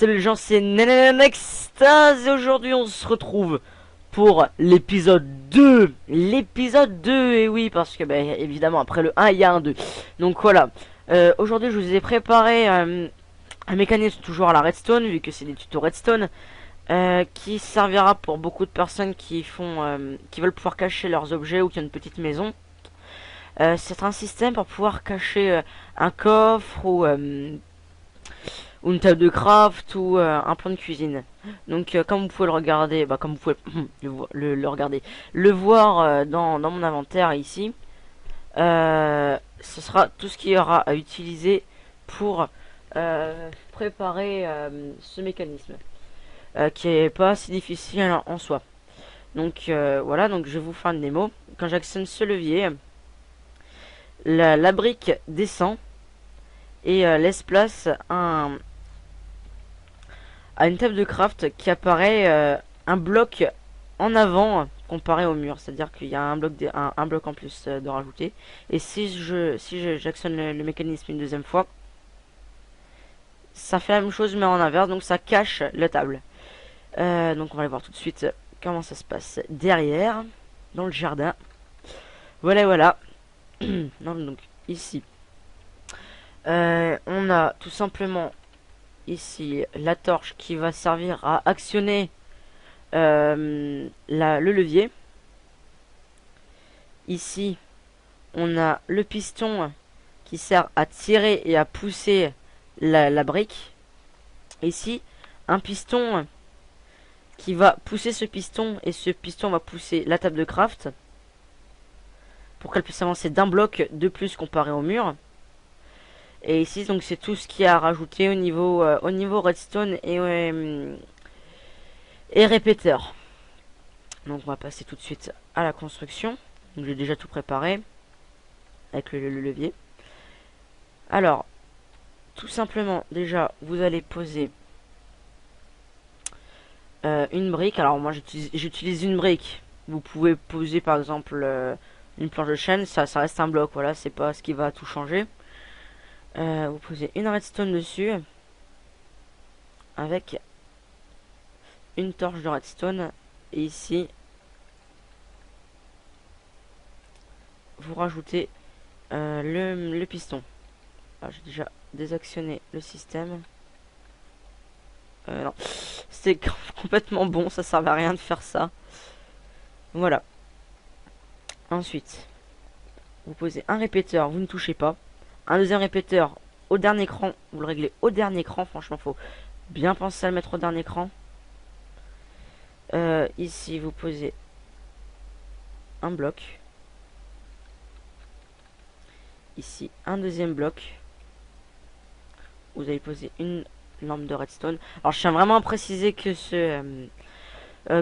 Salut les gens, c'est Nextase et aujourd'hui on se retrouve pour l'épisode 2. L'épisode 2, et oui, parce que évidemment après le 1 il y a un 2. Donc voilà, aujourd'hui je vous ai préparé un mécanisme toujours à la redstone, vu que c'est des tutos redstone, qui servira pour beaucoup de personnes qui veulent pouvoir cacher leurs objets ou qui ont une petite maison. C'est un système pour pouvoir cacher un coffre ou une table de craft ou un plan de cuisine. Donc comme vous pouvez le regarder, comme vous pouvez le regarder, le voir dans mon inventaire ici, ce sera tout ce qu'il y aura à utiliser pour préparer ce mécanisme, qui est pas si difficile en soi. Donc voilà, donc je vais vous faire une démo. Quand j'actionne ce levier, la brique descend et laisse place à une table de craft qui apparaît un bloc en avant comparé au mur, c'est-à-dire qu'il y a un bloc en plus de rajouter. Et j'actionne le mécanisme une deuxième fois, ça fait la même chose mais en inverse, donc ça cache la table. Donc on va aller voir tout de suite comment ça se passe derrière, dans le jardin. Voilà, voilà. Non, donc ici, on a tout simplement ici la torche qui va servir à actionner le levier. Ici on a le piston qui sert à tirer et à pousser la brique. Ici un piston qui va pousser ce piston, et ce piston va pousser la table de craft pour qu'elle puisse avancer d'un bloc de plus comparé au mur. Et ici donc c'est tout ce qu'il y a à rajouter au niveau redstone et répéteur. Donc on va passer tout de suite à la construction. Donc j'ai déjà tout préparé avec le levier. Alors tout simplement, déjà vous allez poser une brique. Alors moi j'utilise une brique. Vous pouvez poser par exemple une planche de chêne, ça reste un bloc, voilà, c'est pas ce qui va tout changer. Vous posez une redstone dessus avec une torche de redstone, et ici vous rajoutez le piston. J'ai déjà désactionné le système. Non, c'est complètement bon, ça servait à rien de faire ça. Voilà. Ensuite, vous posez un répéteur, vous ne touchez pas. Un deuxième répéteur au dernier cran, vous le réglez au dernier cran. Franchement, faut bien penser à le mettre au dernier cran. Ici, vous posez un bloc. Ici, un deuxième bloc. Vous allez poser une lampe de redstone. Alors, je tiens vraiment à préciser que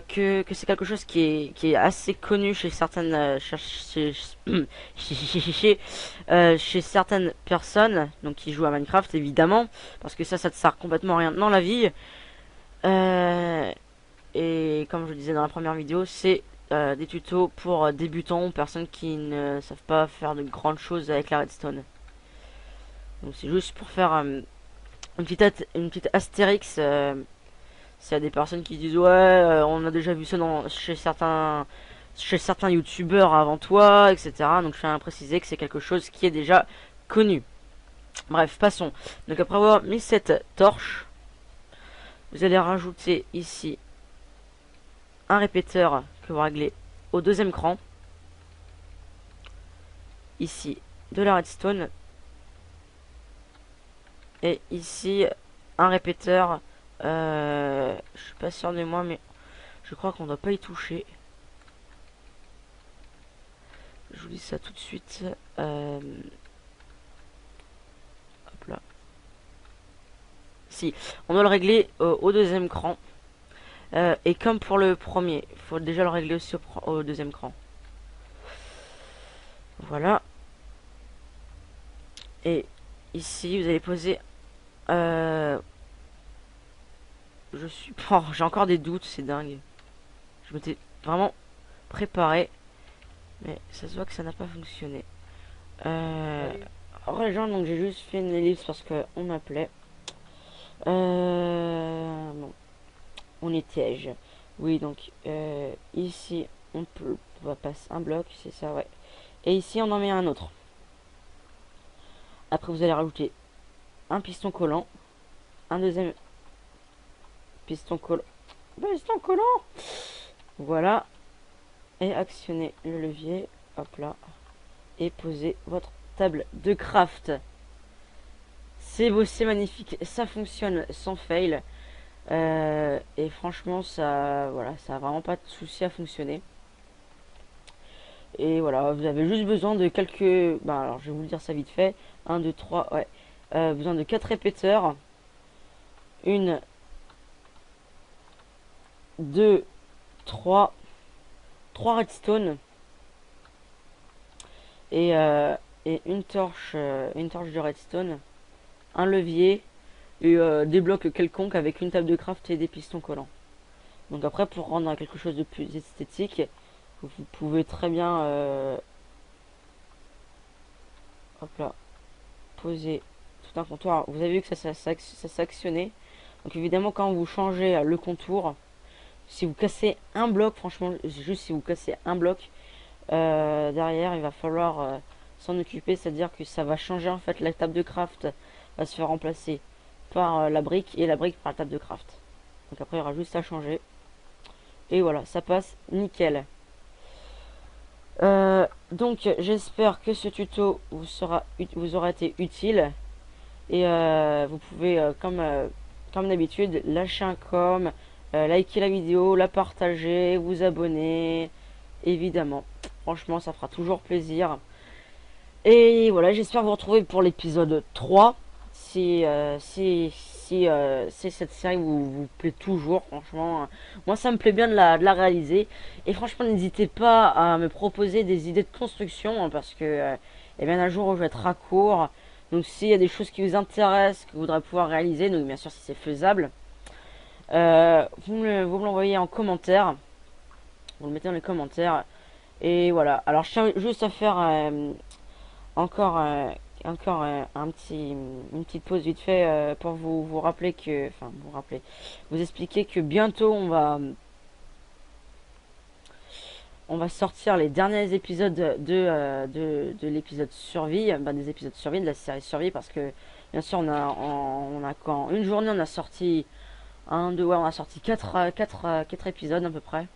que c'est quelque chose qui est assez connu chez certaines chez certaines personnes, donc qui jouent à Minecraft évidemment, parce que ça te sert complètement à rien dans la vie. Et comme je le disais dans la première vidéo, c'est des tutos pour débutants ou personnes qui ne savent pas faire de grandes choses avec la redstone. Donc c'est juste pour faire une petite astérix. S'il y a des personnes qui disent ouais, on a déjà vu ça chez certains youtubeurs avant toi, etc. Donc je tiens à préciser que c'est quelque chose qui est déjà connu. Bref, passons. Donc après avoir mis cette torche, vous allez rajouter ici un répéteur que vous réglez au deuxième cran. Ici de la redstone. Et ici un répéteur. Je suis pas sûr de moi, mais je crois qu'on doit pas y toucher. Je vous dis ça tout de suite. Hop là. Si, on doit le régler au deuxième cran. Et comme pour le premier, il faut déjà le régler aussi au deuxième cran. Voilà. Et ici, vous allez poser... j'ai encore des doutes, c'est dingue. Je m'étais vraiment préparé, mais ça se voit que ça n'a pas fonctionné. Alors les gens, donc j'ai juste fait une ellipse parce qu'on m'appelait. On était-je? Oui, donc ici on va passer un bloc, c'est ça, ouais. Et ici on en met un autre. Après vous allez rajouter un piston collant, un deuxième piston collant. Piston collant. Voilà. Et actionnez le levier. Hop là. Et posez votre table de craft. C'est beau, c'est magnifique. Ça fonctionne sans fail. Et franchement, ça, voilà, ça a vraiment pas de souci à fonctionner. Et voilà, vous avez juste besoin de quelques... Bah alors, je vais vous le dire ça vite fait. 1, 2, 3, ouais. Besoin de 4 répéteurs. 1, 2, 3. 3 redstone. Et une torche de redstone. Un levier. Et des blocs quelconques avec une table de craft et des pistons collants. Donc après, pour rendre quelque chose de plus esthétique, vous pouvez très bien hop là, poser tout un comptoir. Vous avez vu que ça s'est actionné. Donc évidemment, quand vous changez le contour, si vous cassez un bloc, franchement, juste si vous cassez un bloc, derrière, il va falloir s'en occuper. C'est-à-dire que ça va changer en fait, la table de craft va se faire remplacer par la brique et la brique par la table de craft. Donc après, il y aura juste à changer. Et voilà, ça passe nickel. Donc j'espère que ce tuto vous aura été utile. Et vous pouvez, comme d'habitude, lâcher un com, liker la vidéo, la partager, vous abonner. Évidemment, franchement, ça fera toujours plaisir. Et voilà, j'espère vous retrouver pour l'épisode 3. Si cette série vous plaît toujours, franchement, moi ça me plaît bien de la réaliser. Et franchement, n'hésitez pas à me proposer des idées de construction, hein, parce que eh bien, un jour où je vais être à court. Donc s'il y a des choses qui vous intéressent, que vous voudrez pouvoir réaliser, donc bien sûr si c'est faisable, vous me l'envoyez en commentaire. Vous le mettez dans les commentaires. Et voilà. Alors je tiens juste à faire encore une petite pause vite fait pour vous rappeler que, enfin vous expliquer que bientôt on va sortir les derniers épisodes de l'épisode survie, des épisodes survie de la série survie, parce que bien sûr on a quand une journée on a sorti on a sorti 4 épisodes à peu près.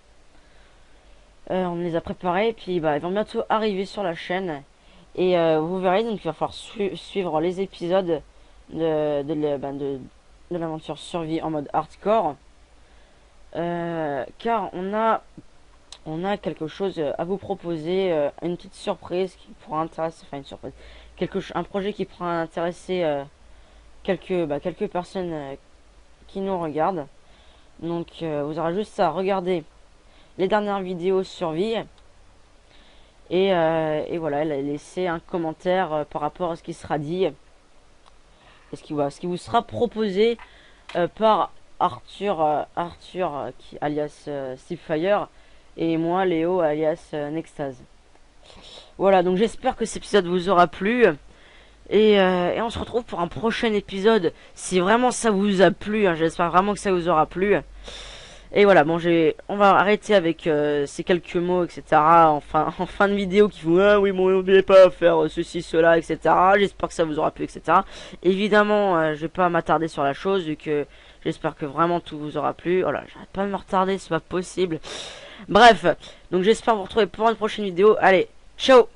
On les a préparés, et puis ils vont bientôt arriver sur la chaîne. Et vous verrez, donc il va falloir suivre les épisodes de l'aventure survie en mode hardcore. Car on a quelque chose à vous proposer, une petite surprise qui pourra intéresser, enfin une surprise, un projet qui pourra intéresser quelques personnes qui nous regardent. Donc vous aurez juste à regarder les dernières vidéos survie. Et voilà, laisser un commentaire par rapport à ce qui sera dit. Et ce qui vous sera proposé par Arthur, alias Steepfire, et moi, Léo, alias Nextase. Voilà, donc j'espère que cet épisode vous aura plu. Et on se retrouve pour un prochain épisode. Si vraiment ça vous a plu, hein, j'espère vraiment que ça vous aura plu. Et voilà, bon, on va arrêter avec ces quelques mots, etc. En fin de vidéo qui vous ah oui, bon, n'oubliez pas à faire ceci, cela, etc. J'espère que ça vous aura plu, etc. Évidemment, je vais pas m'attarder sur la chose, vu que j'espère que vraiment tout vous aura plu. Oh là, j'arrête pas de me retarder, c'est pas possible. Bref, donc j'espère vous retrouver pour une prochaine vidéo. Allez, ciao!